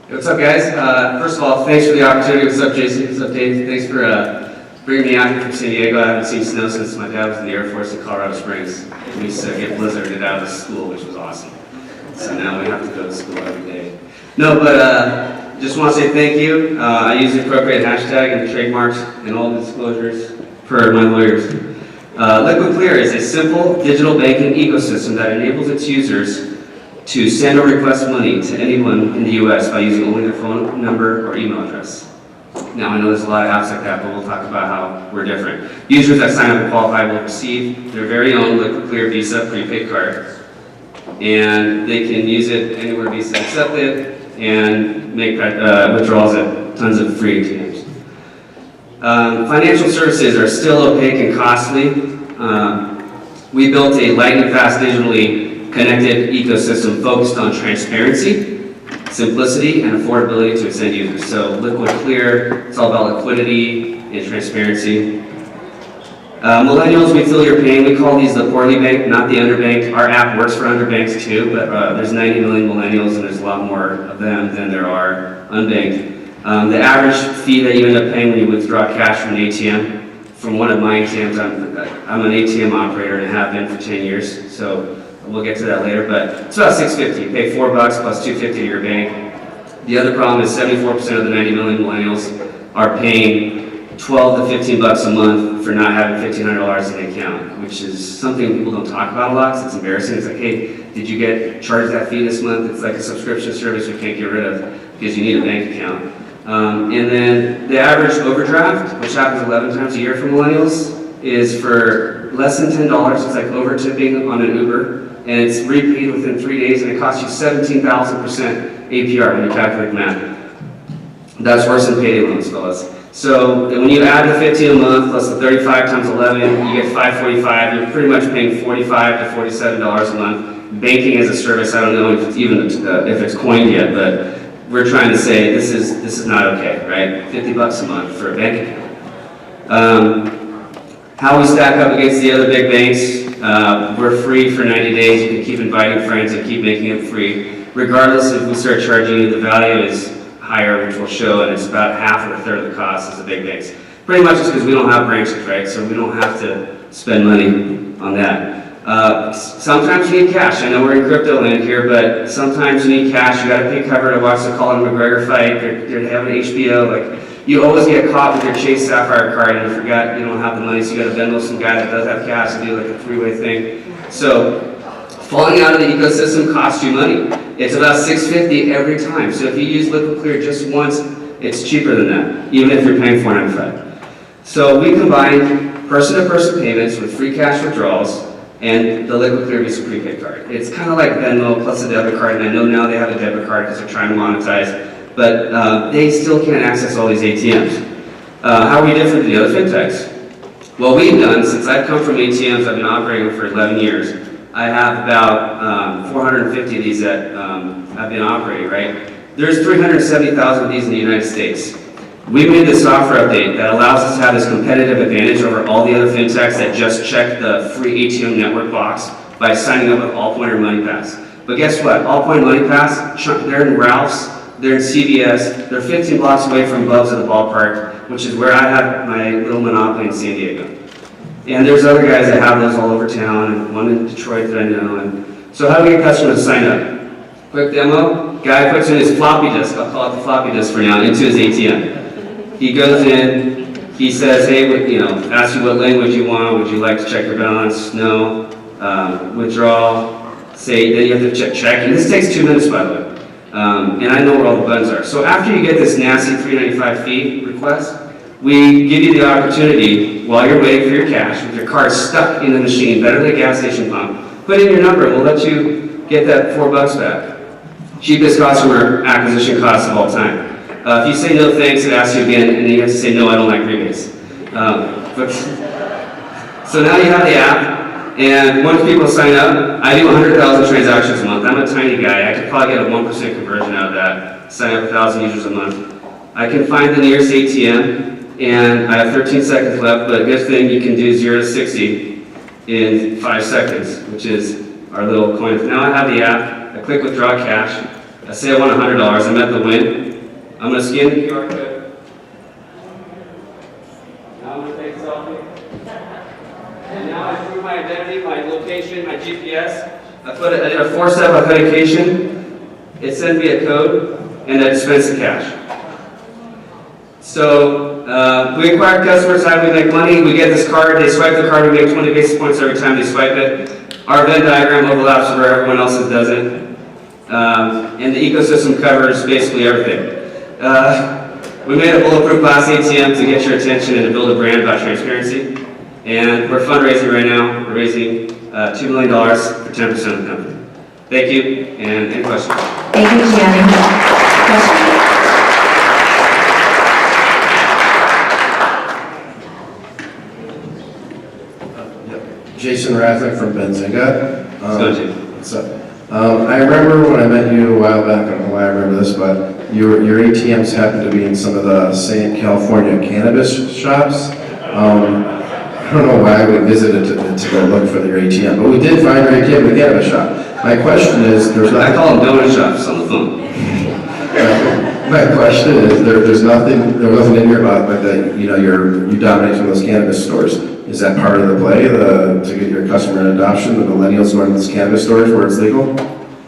What's up, guys? First of all, thanks for the opportunity. What's up, Jason? What's up, Dave? Thanks for bringing me out here from San Diego. I haven't seen snow since my dad was in the Air Force in Colorado Springs. We used to get blizzarded out of school, which was awesome. So now we have to go to school every day. No, but just want to say thank you. I use the appropriate hashtag and trademarks and all the disclosures for my lawyers. LiquidKlear is a simple digital banking ecosystem that enables its users to send or request money to anyone in the U.S. by using only their phone number or email address. Now, I know there's a lot of apps like that, but we'll talk about how we're different. Users that sign up and qualify will receive their very own LiquidKlear Visa prepaid card, and they can use it anywhere Visa accepted and make withdrawals at tons of free ATMs. Financial services are still opaque and costly. We built a lightning-fast digitally connected ecosystem focused on transparency, simplicity, and affordability to its end users. So LiquidKlear, it's all about liquidity and transparency. Millennials, we feel your pain. We call these the poorly banked, not the underbanked. Our app works for underbanks too, but there's 90 million millennials and there's a lot more of them than there are unbanked. The average fee that you end up paying when you withdraw cash from an ATM, from one of my ATMs, I'm an ATM operator and have been for 10 years, so we'll get to that later, but it's about $6.50. You pay $4 plus $2.50 to your bank. The other problem is 74% of the 90 million millennials are paying $12 to $15 a month for not having $1,500 in the account, which is something people don't talk about a lot, so it's embarrassing. It's like, hey, did you get charged that fee this month? It's like a subscription service we can't get rid of because you need a bank account. And then the average overdraft, which happens 11 times a year for millennials, is for less than $10. It's like over tipping on an Uber. And it's repaid within 3 days, and it costs you 17,000% APR when you calculate math. That's worse than payday loans, fellas. So when you add the 15 a month plus the 35 times 11, you get 545. You're pretty much paying $45 to $47 a month. Banking as a service, I don't know if it's even if it's coined yet, but we're trying to say this is not okay, right? $50 a month for a bank account. How we stack up against the other big banks. We're free for 90 days. You can keep inviting friends and keep making it free. Regardless if we start charging you, the value is higher, which will show, and it's about half or a third of the cost as the big banks. Pretty much just because we don't have branches, right? So we don't have to spend money on that. Sometimes you need cash. I know we're in crypto land here, but sometimes you need cash. You got to pay cover to watch the Conor McGregor fight. They're having HBO. Like, you always get caught with your Chase Sapphire card and you forgot you don't have the money, so you got to Venmo some guy that does have cash and do like a three-way thing. So falling out of the ecosystem costs you money. It's about $6.50 every time. So if you use LiquidKlear just once, it's cheaper than that, even if you're paying $4.95. So we combine person-to-person payments with free cash withdrawals and the LiquidKlear Visa prepaid card. It's kind of like Venmo plus a debit card, and I know now they have a debit card because they're trying to monetize. But they still can't access all these ATMs. How are we different than the other fintechs? What we've done, since I've come from ATMs, I've been operating for 11 years, I have about 450 of these that I've been operating, right? There's 370,000 of these in the United States. We made this software update that allows us to have this competitive advantage over all the other fintechs that just check the free ATM network box by signing up with Allpoint or MoneyPass. But guess what? Allpoint and MoneyPass, they're in Ralph's, they're in CVS, they're 15 blocks away from Bub's at the ballpark, which is where I have my little monopoly in San Diego. And there's other guys that have those all over town, and one in Detroit that I know. And so how do we get customers to sign up? Quick demo, guy puts in his floppy disk, I'll call it the floppy disk for now, into his ATM. He goes in, he says, hey, asks you what language you want, would you like to check your balance? No. Withdrawal, say, then you have to check, and this takes 2 minutes, by the way. And I know where all the buttons are. So after you get this nasty $3.95 fee request, we give you the opportunity, while you're waiting for your cash, with your card stuck in the machine, better than a gas station pump, put in your number, we'll let you get that $4 back. Cheapest customer acquisition cost of all time. If you say no thanks, it asks you again, and then you have to say no, I don't like rebates. So now you have the app. And once people sign up, I do 100,000 transactions a month. I'm a tiny guy. I could probably get a 1% conversion out of that. Sign up 1,000 users a month. I can find the nearest ATM, and I have 13 seconds left, but good thing you can do 0 to 60 in 5 seconds, which is our little coin. Now I have the app. I click withdraw cash. I say I want $100, I'm at the win. I'm gonna scan the QR code. Now I'm gonna take a selfie. And now I prove my identity, my location, my GPS. I did a 4-step authentication. It sent me a code, and I dispense the cash. So we acquire customers, how do we make money? We get this card, they swipe the card, we make 20 basis points every time they swipe it. Our Venn diagram overlaps where everyone else's doesn't. And the ecosystem covers basically everything. We made a bulletproof glass ATM to get your attention and to build a brand about transparency. And we're fundraising right now. We're raising $2 million for 10% of the company. Thank you, and any questions? Thank you, Gianni. Questions? Jason Rathnick from Benzinga. What's up? I remember when I met you a while back, I don't know why I remember this, but your ATMs happen to be in some of the St. California cannabis shops. I don't know why we visited to go look for your ATM, but we did find your ATM in the cannabis shop. My question is, I call them donut shops on the phone. My question is, there was nothing in here about that, you dominate some of those cannabis stores. Is that part of the play, to get your customer adoption, the millennials going to these cannabis stores where it's legal?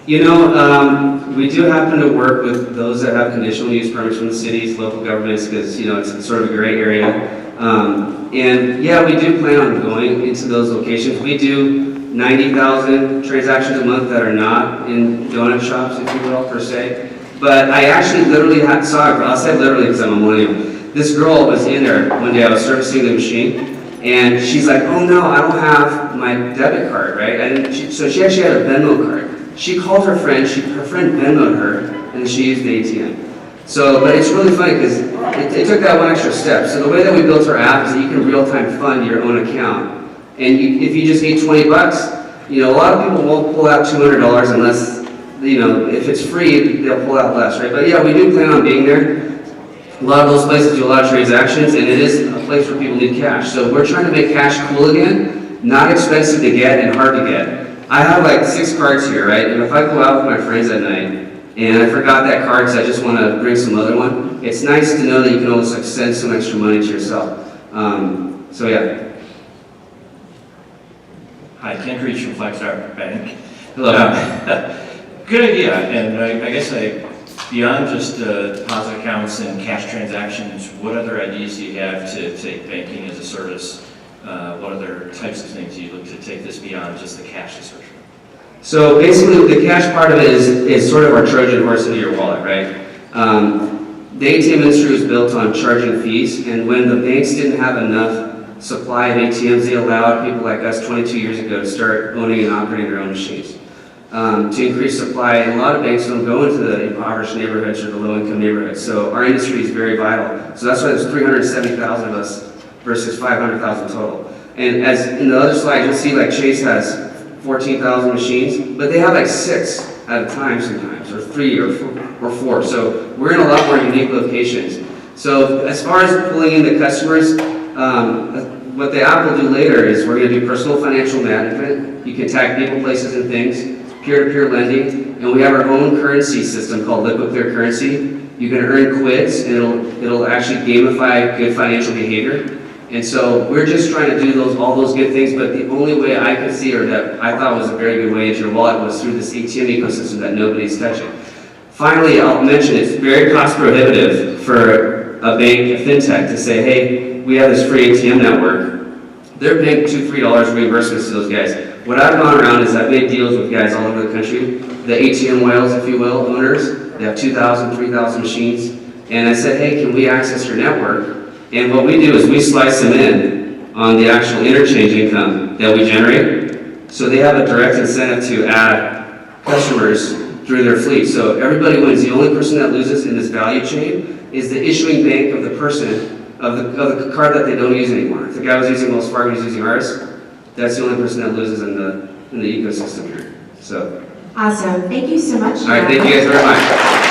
We do happen to work with those that have conditional use permits from the cities, local governments, because, it's sort of a gray area. And yeah, we do plan on going into those locations. We do 90,000 transactions a month that are not in donut shops, if you will, per se. But I actually literally saw a girl, I'll say literally because I'm a millennial. This girl was in there one day, I was servicing the machine, and she's like, oh no, I don't have my debit card, right? So she actually had a Venmo card. She called her friend, her friend Venmo'd her, and then she used the ATM. So, but it's really funny because it took that one extra step. So the way that we built our app is that you can real-time fund your own account. And if you just need 20 bucks, a lot of people won't pull out $200 unless, if it's free, they'll pull out less, right? But yeah, we do plan on being there. A lot of those places do a lot of transactions, and it is a place where people need cash. So we're trying to make cash cool again, not expensive to get and hard to get. I have like 6 cards here, right? And if I go out with my friends at night, and I forgot that card because I just want to bring some other one, it's nice to know that you can almost send some extra money to yourself. So yeah. Hi, Ken Creech from Flexstar Bank. Hello. Good idea, and I guess beyond just deposit accounts and cash transactions, what other ideas do you have to take banking as a service? What other types of things do you look to take this beyond just the cash assertion? So basically, the cash part of it is sort of our Trojan horse into your wallet, right? The ATM industry was built on charging fees, and when the banks didn't have enough supply of ATMs, they allowed people like us 22 years ago to start owning and operating their own machines. To increase supply, and a lot of banks don't go into the impoverished neighborhoods or the low-income neighborhoods, so our industry is very vital. So that's why there's 370,000 of us versus 500,000 total. And as in the other slide, you'll see like Chase has 14,000 machines, but they have like 6 at a time sometimes, or 3 or 4. So we're in a lot more unique locations. So as far as pulling in the customers, what the app will do later is we're going to do personal financial management. You can tag people, places, and things, peer-to-peer lending, and we have our own currency system called LiquidKlear currency. You can earn quids, and it'll actually gamify good financial behavior. And so we're just trying to do all those good things, but the only way I could see, or that I thought was a very good way into your wallet, was through this ATM ecosystem that nobody's touching. Finally, I'll mention it's very cost prohibitive for a bank, a fintech, to say, hey, we have this free ATM network. They're paying $2, $3 reimbursements to those guys. What I've gone around is I've made deals with guys all over the country, the ATM whales, if you will, owners. They have 2,000, 3,000 machines. And I said, hey, can we access your network? And what we do is we slice them in on the actual interchange income that we generate. So they have a direct incentive to add customers through their fleet. So everybody wins. The only person that loses in this value chain is the issuing bank of the person of the card that they don't use anymore. If the guy was using Wells Fargo, he's using ours. That's the only person that loses in the ecosystem here. So. Awesome. Thank you so much. All right. Thank you guys very much.